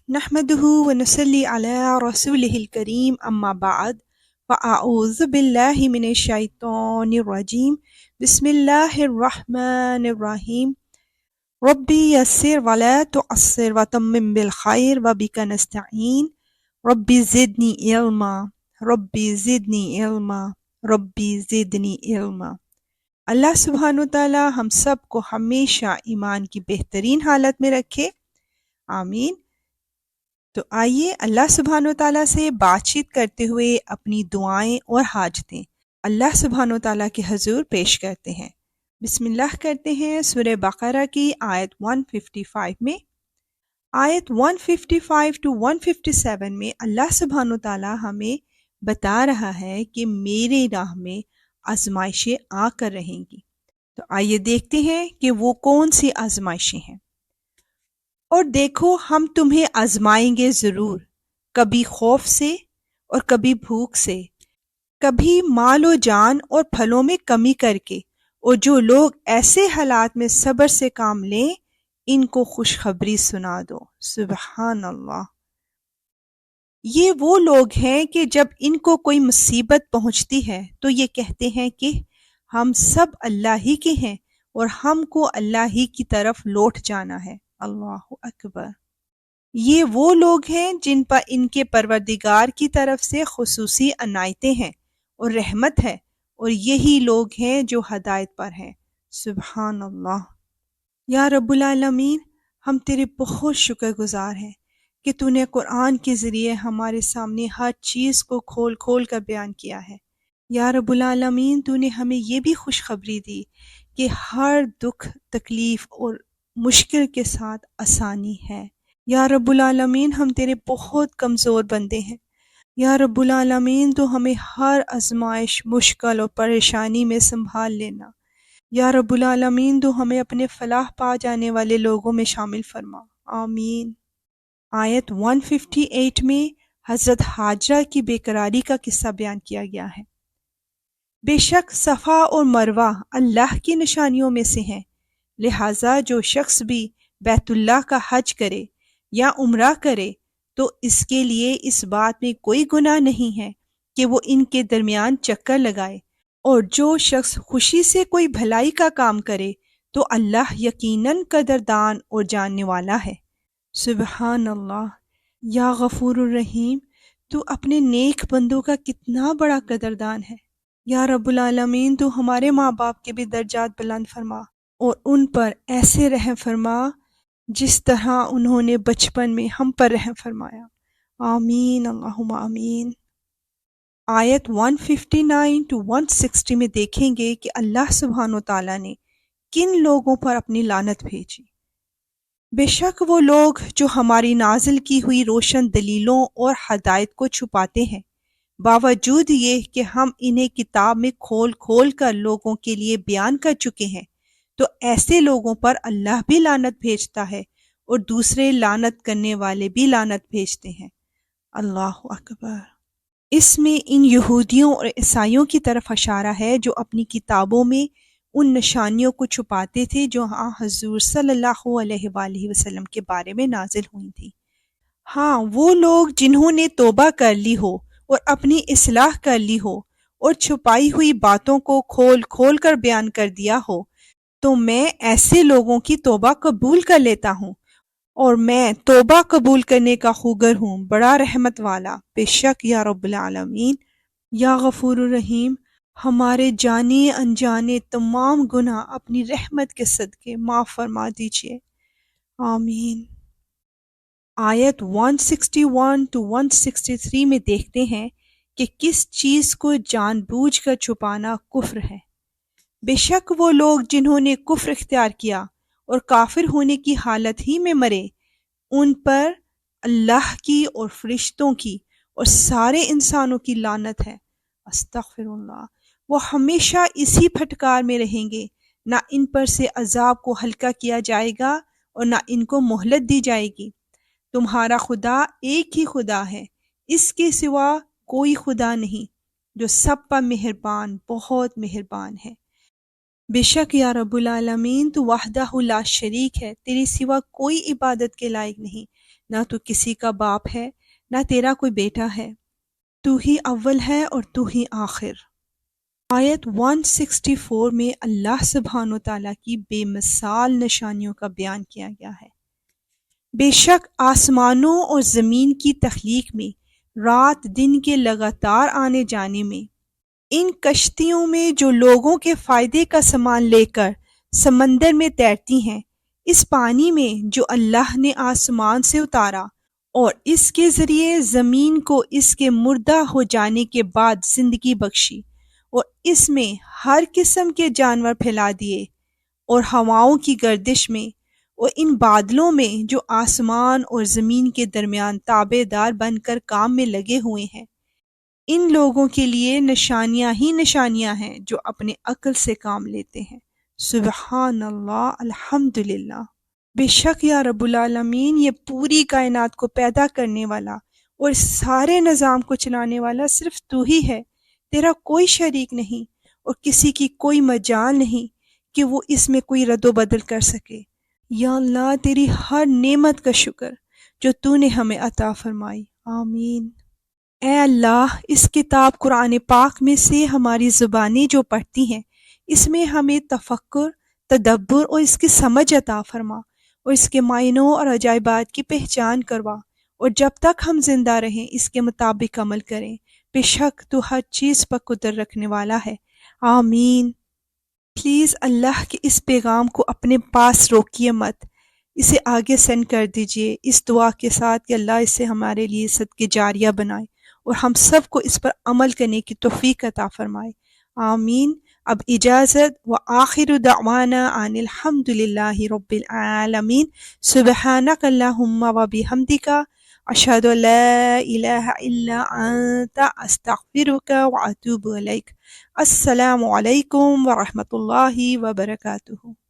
نحمده ونصلي على رسوله الكريم أما بعد فأعوذ بالله من الشيطان الرجيم بسم الله الرحمن الرحيم ربي يسر ولا تعسر وتمم بالخير وبك نستعين ربي زدني علما ربي زدني علما ربي زدني علما۔ اللہ سبحانہ وتعالی ہم سب کو ہمیشہ ایمان کی بہترین حالت میں رکھے، آمین۔ تو آئیے اللہ سبحانہ وتعالیٰ سے بات چیت کرتے ہوئے اپنی دعائیں اور حاجتیں اللہ سبحانہ وتعالیٰ کے حضور پیش کرتے ہیں۔ بسم اللہ کرتے ہیں سورہ بقرہ کی آیت 155 میں۔ آیت 155 to 157 میں اللہ سبحانہ وتعالیٰ ہمیں بتا رہا ہے کہ میرے راہ میں آزمائشیں آ کر رہیں گی۔ تو آئیے دیکھتے ہیں کہ وہ کون سی آزمائشیں ہیں۔ اور دیکھو ہم تمہیں آزمائیں گے ضرور، کبھی خوف سے اور کبھی بھوک سے، کبھی مال و جان اور پھلوں میں کمی کر کے، اور جو لوگ ایسے حالات میں صبر سے کام لیں ان کو خوشخبری سنا دو۔ سبحان اللہ۔ یہ وہ لوگ ہیں کہ جب ان کو کوئی مصیبت پہنچتی ہے تو یہ کہتے ہیں کہ ہم سب اللہ ہی کے ہیں اور ہم کو اللہ ہی کی طرف لوٹ جانا ہے۔ اللہ اکبر۔ یہ وہ لوگ ہیں جن پر ان کے پروردگار کی طرف سے خصوصی عنایتیں ہیں اور رحمت ہے، اور یہی لوگ ہیں جو ہدایت پر ہیں۔ سبحان اللہ۔ یا رب العالمین، ہم تیرے بہت شکر گزار ہیں کہ تو نے قرآن کے ذریعے ہمارے سامنے ہر چیز کو کھول کھول کر بیان کیا ہے۔ یا رب العالمین، تو نے ہمیں یہ بھی خوشخبری دی کہ ہر دکھ، تکلیف اور مشکل کے ساتھ آسانی ہے۔ یا رب العالمین، ہم تیرے بہت کمزور بندے ہیں۔ یا رب العالمین، تو ہمیں ہر آزمائش، مشکل اور پریشانی میں سنبھال لینا۔ یا رب العالمین، تو ہمیں اپنے فلاح پا جانے والے لوگوں میں شامل فرما، آمین۔ آیت 158 میں حضرت ہاجرہ کی بے قراری کا قصہ بیان کیا گیا ہے۔ بے شک صفا اور مروہ اللہ کی نشانیوں میں سے ہیں، لہٰذا جو شخص بھی بیت اللہ کا حج کرے یا عمرہ کرے تو اس کے لیے اس بات میں کوئی گناہ نہیں ہے کہ وہ ان کے درمیان چکر لگائے، اور جو شخص خوشی سے کوئی بھلائی کا کام کرے تو اللہ یقیناً قدردان اور جاننے والا ہے۔ سبحان اللہ۔ یا غفور الرحیم، تو اپنے نیک بندوں کا کتنا بڑا قدردان ہے۔ یا رب العالمین، تو ہمارے ماں باپ کے بھی درجات بلند فرما اور ان پر ایسے رحم فرما جس طرح انہوں نے بچپن میں ہم پر رحم فرمایا، آمین اللہم آمین۔ آیت 159 to 160 میں دیکھیں گے کہ اللہ سبحانہ وتعالیٰ نے کن لوگوں پر اپنی لعنت بھیجی۔ بے شک وہ لوگ جو ہماری نازل کی ہوئی روشن دلیلوں اور ہدایت کو چھپاتے ہیں، باوجود یہ کہ ہم انہیں کتاب میں کھول کھول کر لوگوں کے لیے بیان کر چکے ہیں، تو ایسے لوگوں پر اللہ بھی لعنت بھیجتا ہے اور دوسرے لعنت کرنے والے بھی لعنت بھیجتے ہیں۔ اللہ اکبر۔ اس میں ان یہودیوں اور عیسائیوں کی طرف اشارہ ہے جو اپنی کتابوں میں ان نشانیوں کو چھپاتے تھے جو حضور صلی اللہ علیہ وآلہ وسلم کے بارے میں نازل ہوئی تھی۔ ہاں، وہ لوگ جنہوں نے توبہ کر لی ہو اور اپنی اصلاح کر لی ہو اور چھپائی ہوئی باتوں کو کھول کھول کر بیان کر دیا ہو، تو میں ایسے لوگوں کی توبہ قبول کر لیتا ہوں، اور میں توبہ قبول کرنے کا خوگر ہوں، بڑا رحمت والا۔ بے شک یا رب العالمین، یا غفور الرحیم، ہمارے جانے انجانے تمام گناہ اپنی رحمت کے صدقے معاف فرما دیجیے، آمین۔ آیت 161 to 163 میں دیکھتے ہیں کہ کس چیز کو جان بوجھ کر چھپانا کفر ہے۔ بے شک وہ لوگ جنہوں نے کفر اختیار کیا اور کافر ہونے کی حالت ہی میں مرے، ان پر اللہ کی اور فرشتوں کی اور سارے انسانوں کی لعنت ہے، استغفر اللہ۔ وہ ہمیشہ اسی پھٹکار میں رہیں گے، نہ ان پر سے عذاب کو ہلکا کیا جائے گا اور نہ ان کو مہلت دی جائے گی۔ تمہارا خدا ایک ہی خدا ہے، اس کے سوا کوئی خدا نہیں، جو سب پر مہربان، بہت مہربان ہے۔ بے شک یا رب العالمین، تو وحدہ لا شریک ہے، تیرے سوا کوئی عبادت کے لائق نہیں، نہ تو کسی کا باپ ہے نہ تیرا کوئی بیٹا ہے، تو ہی اول ہے اور تو ہی آخر۔ آیت 164 میں اللہ سبحانہ و تعالیٰ کی بے مثال نشانیوں کا بیان کیا گیا ہے۔ بے شک آسمانوں اور زمین کی تخلیق میں، رات دن کے لگاتار آنے جانے میں، ان کشتیوں میں جو لوگوں کے فائدے کا سامان لے کر سمندر میں تیرتی ہیں، اس پانی میں جو اللہ نے آسمان سے اتارا اور اس کے ذریعے زمین کو اس کے مردہ ہو جانے کے بعد زندگی بخشی، اور اس میں ہر قسم کے جانور پھیلا دیے، اور ہواؤں کی گردش میں اور ان بادلوں میں جو آسمان اور زمین کے درمیان تابع دار بن کر کام میں لگے ہوئے ہیں، ان لوگوں کے لیے نشانیاں ہی نشانیاں ہیں جو اپنے عقل سے کام لیتے ہیں۔ سبحان اللہ، الحمدللہ۔ بے شک یا رب العالمین، یہ پوری کائنات کو پیدا کرنے والا اور سارے نظام کو چلانے والا صرف تو ہی ہے، تیرا کوئی شریک نہیں اور کسی کی کوئی مجال نہیں کہ وہ اس میں کوئی رد و بدل کر سکے۔ یا اللہ، تیری ہر نعمت کا شکر جو تو نے ہمیں عطا فرمائی، آمین۔ اے اللہ، اس کتاب قرآن پاک میں سے ہماری زبانیں جو پڑھتی ہیں، اس میں ہمیں تفکر، تدبر اور اس کی سمجھ عطا فرما، اور اس کے معنوں اور عجائبات کی پہچان کروا، اور جب تک ہم زندہ رہیں اس کے مطابق عمل کریں۔ بے شک تو ہر چیز پر قدرت رکھنے والا ہے، آمین۔ پلیز اللہ کے اس پیغام کو اپنے پاس روکیے مت، اسے آگے سینڈ کر دیجئے اس دعا کے ساتھ کہ اللہ اسے ہمارے لیے صدقہ جاریہ بنائے اور ہم سب کو اس پر عمل کرنے کی توفیق عطا فرمائے، آمین۔ اب اجازت، وآخر دعوانا ان الحمد للہ رب العالمین۔ سبحانک اللہم وبحمدک، اشہد ان لا الہ الا انت، استغفرک واتوب الیک۔ السلام علیکم ورحمۃ اللہ وبرکاتہ۔